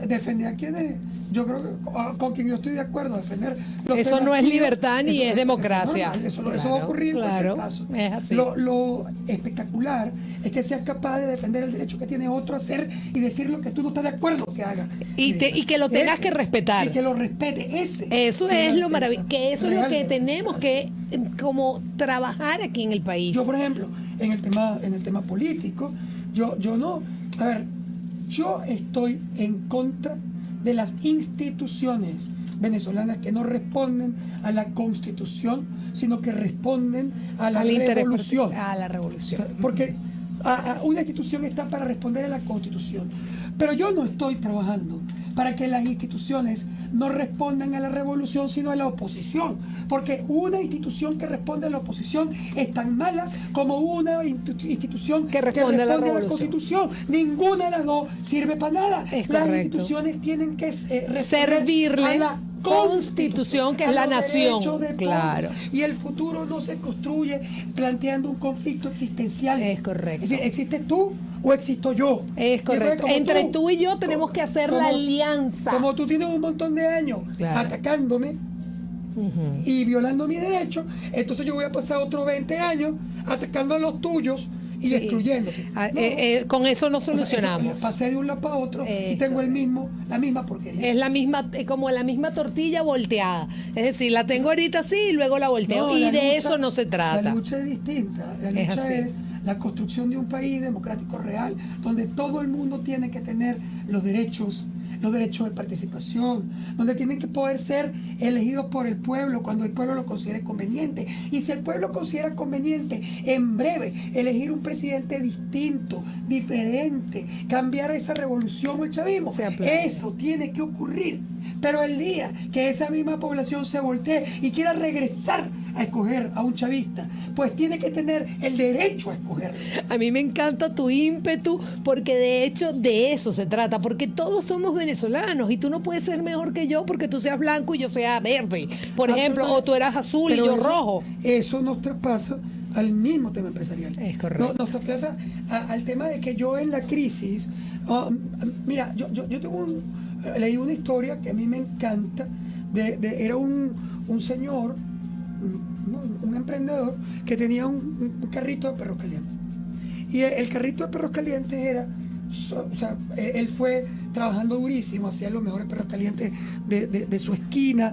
defender a quienes, yo creo que con quien yo estoy de acuerdo, defender los Eso temas no es tuyos, libertad ni es democracia. Eso va a Claro, ocurrir en claro, cualquier caso. es así. Lo espectacular es que seas capaz de defender el derecho que tiene otro a hacer y decir lo que tú no estás de acuerdo que haga. Y que lo tengas que respetar. Y que lo respete. Eso es lo maravilloso, que eso es lo que Realmente, tenemos que como trabajar aquí en el país. Yo, por ejemplo, en el tema político, yo no, a ver, yo estoy en contra de las instituciones venezolanas que no responden a la Constitución, sino que responden a la revolución. A la revolución. Porque una institución está para responder a la Constitución. Pero yo no estoy trabajando para que las instituciones no respondan a la revolución, sino a la oposición. Porque una institución que responde a la oposición es tan mala como una institución que responde a la Constitución. Ninguna de las dos sirve para nada. Es las correcto. instituciones tienen que servirle a la Constitución, que es la nación. Claro. Y el futuro no se construye planteando un conflicto existencial. Es correcto. Es decir, ¿existes tú o existo yo? Es correcto. Entre tú y yo tenemos que hacer la alianza. Como tú tienes un montón de años atacándome y violando mi derecho, entonces yo voy a pasar otros 20 años atacando a los tuyos y destruyéndote. Con eso no solucionamos. Pasé de un lado para otro y tengo la misma porquería. Es la misma, como la misma tortilla volteada. Es decir, la tengo ahorita así y luego la volteo. No, y la de lucha, eso no se trata. La lucha es distinta. La lucha es la construcción de un país democrático real, donde todo el mundo tiene que tener los derechos de participación, donde tienen que poder ser elegidos por el pueblo cuando el pueblo lo considere conveniente. Y si el pueblo considera conveniente, en breve, elegir un presidente distinto, diferente, cambiar esa revolución o el chavismo. Eso tiene que ocurrir. Pero el día que esa misma población se voltee y quiera regresar a escoger a un chavista, pues tiene que tener el derecho a escoger. A mí me encanta tu ímpetu, porque de hecho de eso se trata, porque todos somos venezolanos y tú no puedes ser mejor que yo porque tú seas blanco y yo sea verde, por ejemplo, o tú eras azul y yo rojo. Eso nos traspasa al mismo tema empresarial. Es correcto. Nos traspasa al tema de que yo en la crisis, mira, yo leí una historia que a mí me encanta, era un señor, un emprendedor que tenía un carrito de perros calientes. Y el carrito de perros calientes era, o sea, él fue trabajando durísimo, hacía los mejores perros calientes de su esquina,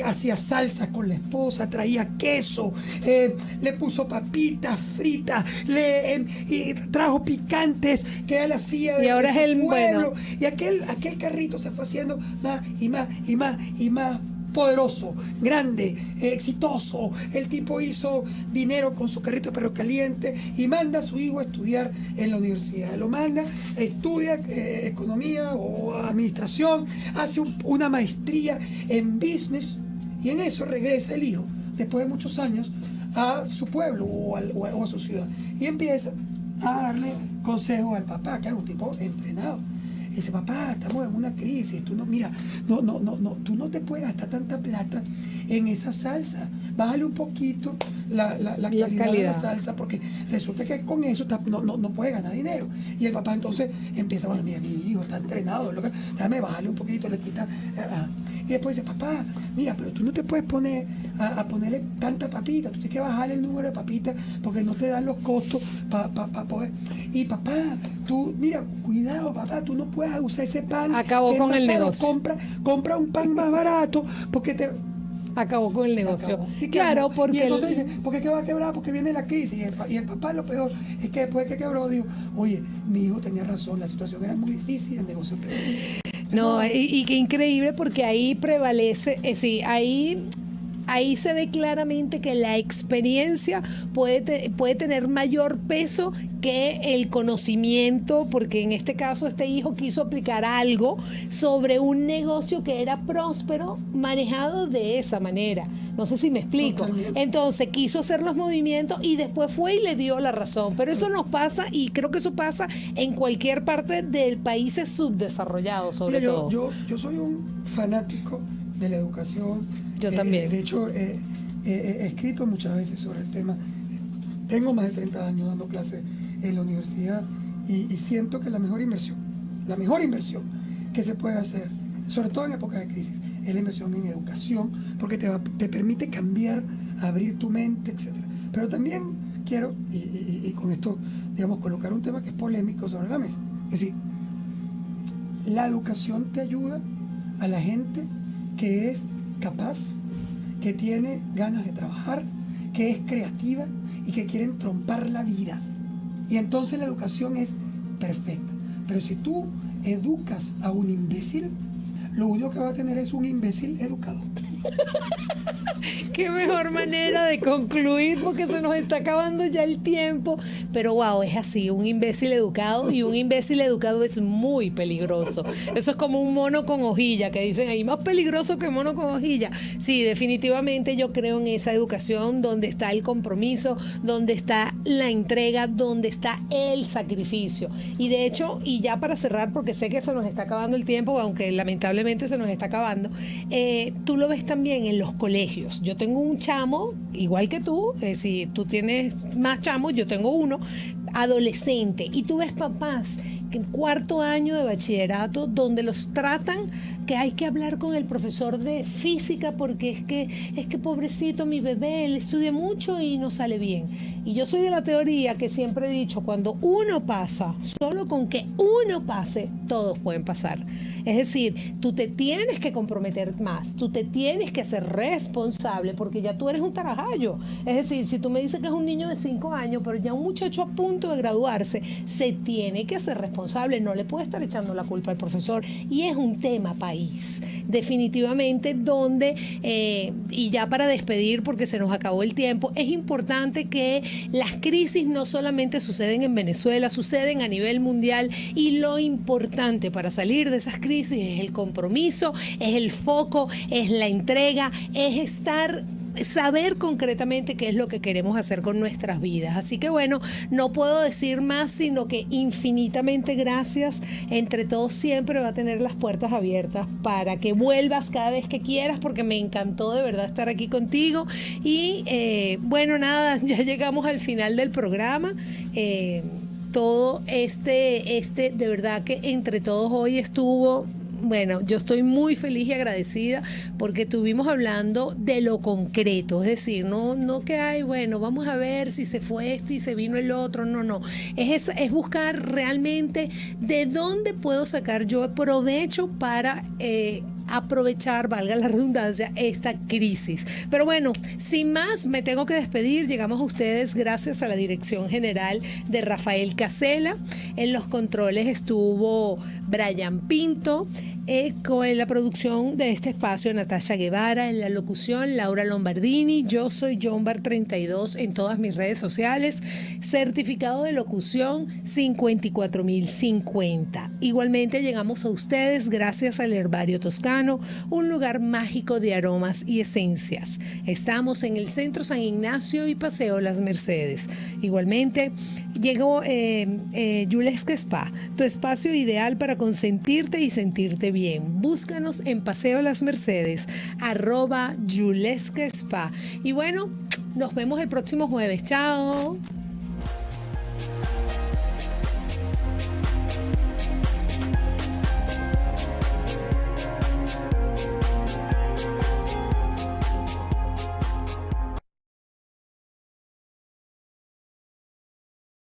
hacía salsas con la esposa, traía queso, le puso papitas fritas, y trajo picantes que él hacía y ahora es el pueblo. bueno. Y aquel carrito se fue haciendo más y más y más y más poderoso, grande, exitoso. El tipo hizo dinero con su carrito de perro caliente y manda a su hijo a estudiar en la universidad. Lo manda, estudia economía o administración, hace una maestría en business y en eso regresa el hijo, después de muchos años, a su pueblo o a su ciudad y empieza a darle consejos al papá, que era un tipo entrenado. Dice, papá, estamos en una crisis, tú no te puedes gastar tanta plata en esa salsa, bájale un poquito la calidad de la salsa, porque resulta que con eso no puede ganar dinero. Y el papá entonces empieza, bueno, mira, mi hijo está entrenado, déjame bajarle un poquito, le quita. Y después dice, papá, mira, pero tú no te puedes poner a ponerle tanta papita, tú tienes que bajarle el número de papitas porque no te dan los costos para poder. Y papá, tú, mira, cuidado, papá, tú no puedes usar ese pan. Acabó con el negocio. Compra un pan más barato porque te... Acabó con el negocio. Claro, porque... Y entonces dice, ¿por qué va a quebrar? Porque viene la crisis. Y el papá, lo peor es que después que quebró, dijo, oye, mi hijo tenía razón, la situación era muy difícil, el negocio quebró. No, y qué increíble, porque ahí prevalece, sí, ahí se ve claramente que la experiencia puede tener mayor peso que el conocimiento, porque en este caso este hijo quiso aplicar algo sobre un negocio que era próspero, manejado de esa manera. No sé si me explico. Totalmente. Entonces quiso hacer los movimientos y después fue y le dio la razón. Pero eso nos pasa, y creo que eso pasa en cualquier parte del países subdesarrollados, sobre todo. Yo soy un fanático de la educación. Yo también. De hecho, he escrito muchas veces sobre el tema. Tengo más de 30 años dando clases en la universidad y siento que la mejor inversión que se puede hacer, sobre todo en épocas de crisis, es la inversión en educación, porque te permite cambiar, abrir tu mente, etc. Pero también quiero, y con esto, digamos, colocar un tema que es polémico sobre la mesa. Es decir, la educación te ayuda a la gente que es capaz, que tiene ganas de trabajar, que es creativa y que quiere entrompar la vida. Y entonces la educación es perfecta. Pero si tú educas a un imbécil, lo único que va a tener es un imbécil educado. Qué mejor manera de concluir, porque se nos está acabando ya el tiempo. Pero wow, es así, un imbécil educado, y un imbécil educado es muy peligroso. Eso es como un mono con hojilla, que dicen ahí, más peligroso que mono con hojilla. Sí, definitivamente yo creo en esa educación donde está el compromiso, donde está la entrega, donde está el sacrificio. Y de hecho, y ya para cerrar, porque sé que se nos está acabando el tiempo, aunque lamentablemente se nos está acabando, tú lo ves también en los colegios. Yo tengo un chamo, igual que tú, si tú tienes más chamos, yo tengo uno, adolescente, y tú ves papás que en cuarto año de bachillerato, donde los tratan que hay que hablar con el profesor de física porque es que pobrecito mi bebé, él estudia mucho y no sale bien. Y yo soy de la teoría que siempre he dicho, cuando uno pasa, solo con que uno pase, todos pueden pasar. Es decir, tú te tienes que comprometer más, tú te tienes que ser responsable, porque ya tú eres un tarajayo. Es decir, si tú me dices que es un niño de 5 años, pero ya un muchacho a punto de graduarse, se tiene que ser responsable, no le puede estar echando la culpa al profesor. Y es un tema país, definitivamente, donde, y ya para despedir, porque se nos acabó el tiempo, es importante que las crisis no solamente suceden en Venezuela, suceden a nivel mundial, y lo importante para salir de esas crisis es el compromiso, es el foco, es la entrega, es saber concretamente qué es lo que queremos hacer con nuestras vidas. Así que bueno, no puedo decir más, sino que infinitamente gracias. Entre todos siempre va a tener las puertas abiertas para que vuelvas cada vez que quieras, porque me encantó de verdad estar aquí contigo. Y bueno, nada, ya llegamos al final del programa. Todo de verdad que entre todos hoy estuvo... Bueno, yo estoy muy feliz y agradecida porque estuvimos hablando de lo concreto, es decir, no que hay, bueno, vamos a ver si se fue esto y se vino el otro, no, es buscar realmente de dónde puedo sacar yo provecho para aprovechar, valga la redundancia, esta crisis. Pero bueno, sin más, me tengo que despedir. Llegamos a ustedes gracias a la dirección general de Rafael Casela. En los controles estuvo Brian Pinto, con la producción de este espacio Natasha Guevara, en la locución Laura Lombardini. Yo soy JohnBar32 en todas mis redes sociales, certificado de locución 54050. Igualmente llegamos a ustedes gracias al Herbario Toscano, un lugar mágico de aromas y esencias. Estamos en el Centro San Ignacio y Paseo Las Mercedes. Igualmente llegó Yulesca Spa, tu espacio ideal para consentirte y sentirte bien. bien. Búscanos en Paseo Las Mercedes, @Yulesca Spa. Y bueno, nos vemos el próximo jueves. Chao.